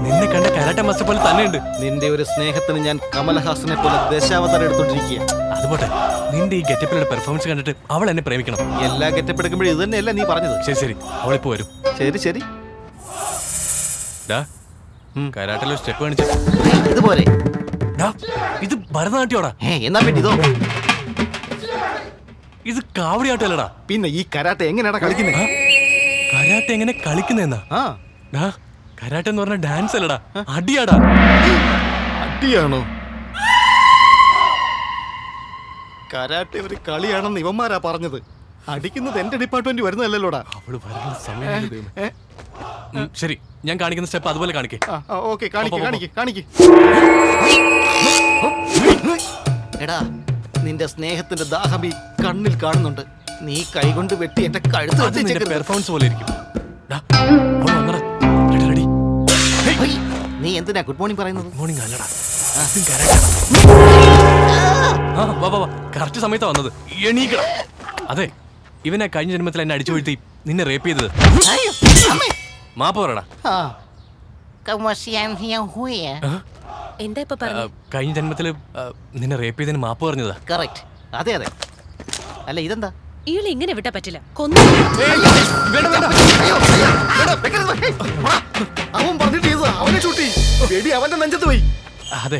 നിന്നെ കണ്ട karate master പോലെ തന്നെയുണ്ട്. നിന്റെ ഒരു സ്നേഹത്തിന് ഞാൻ കമലഹാസനെ പോലെ ദശാവതാരം എടുത്തോണ്ടിരിക്കുക. അതുപോട്ടെ, നിന്റെ ഈ ഗെറ്റപ്പിലുള്ള പെർഫോമൻസ് കണ്ടിട്ട് അവൾ എന്നെ പ്രേമിക്കണം. എല്ലാ ഗെറ്റപ്പ് എടുക്കുമ്പോഴും ഇത് തന്നെയല്ല നീ പറഞ്ഞത്. ശരി ശരി, അവളിപ്പോ വരും. ശരി ശരി, കരാട്ടിലെ സ്റ്റെപ്പ് കാണിച്ചു. ഇതുപോലെ ഇത് ഭരതനാട്യോടാ. എന്നാ പിന്നെ ഇതോ? ഇത് കാവടിയാട്ടല്ലടാ. പിന്നെ ഈ കരാട്ടെ എങ്ങനെയാടാ കളിക്കുന്നത്? കരാട്ടെ എങ്ങനെ കളിക്കുന്നെന്നാ? കരാട്ടെ എന്ന് പറഞ്ഞ ഡാൻസ് അല്ലടാ, അടിയാടാ. അടിയാണോ? കരാട്ടെ ഒരു കളിയാണെന്ന് ഇവന്മാരാ പറഞ്ഞത്. അടിക്കുന്നത് എന്റെ ഡിപ്പാർട്ട്മെന്റ് വരുന്നതല്ലോടാ. അവള് വരാനുള്ള സമയം. ശരി, ഞാൻ കാണിക്കുന്ന സ്റ്റെപ്പ് അതുപോലെ കാണിക്കേ. ഓക്കെ, കാണിക്ക്. എടാ, നിന്റെ സ്നേഹത്തിന്റെ ദാഹം ഈ കണ്ണിൽ കാണുന്നുണ്ട്. നീ കൈകൊണ്ട് വെട്ടി എന്റെ കഴുത്ത് പെർഫോമൻസ് പോലെ ഇരിക്കും. നീ എന്തിനാ ഗുഡ് മോർണിംഗ് പറയുന്നത്? മോർണിംഗ് അല്ലടാ, കറക്റ്റ് സമയത്താ വന്നത്. എണീക്കടാ. അതെ, ഇവനെ കഴിഞ്ഞ ജന്മത്തിൽ എന്നെ അടിച്ചു വീഴ്ത്തി നിന്നെ റേപ്പ് ചെയ്തത്. മാപ്പ് പറയടാ. എന്താ ഇപ്പൊ പറഞ്ഞേ? കഴിഞ്ഞ ജന്മത്തില് നിന്നെ റേപ്പ് ചെയ്തതിന് മാപ്പ് പറഞ്ഞതാ. കറക്റ്റ്. അതെ. അല്ല ഇതെന്താ? ഇയാളെ ഇങ്ങനെ വിട്ടാ പറ്റില്ല. കൊന്നു. അവൻ പറഞ്ഞിട്ട് അവനെ ചൂട്ടി വെടി അവന്റെ നെഞ്ചത്ത് പോയി. അതെ,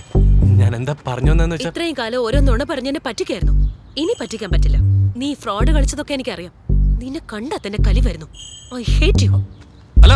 ഞാൻ എന്താ പറഞ്ഞു വെച്ചാ, ഇത്രയും കാലം ഓരോ നുണ പറഞ്ഞെന്നെ പറ്റിക്കായിരുന്നു. ഇനി പറ്റിക്കാൻ പറ്റില്ല. നീ ഫ്രോഡ് കളിച്ചതൊക്കെ എനിക്കറിയാം. നിന്നെ കണ്ടാ തന്നെ കലി വരുന്നു. I hate you. അല്ല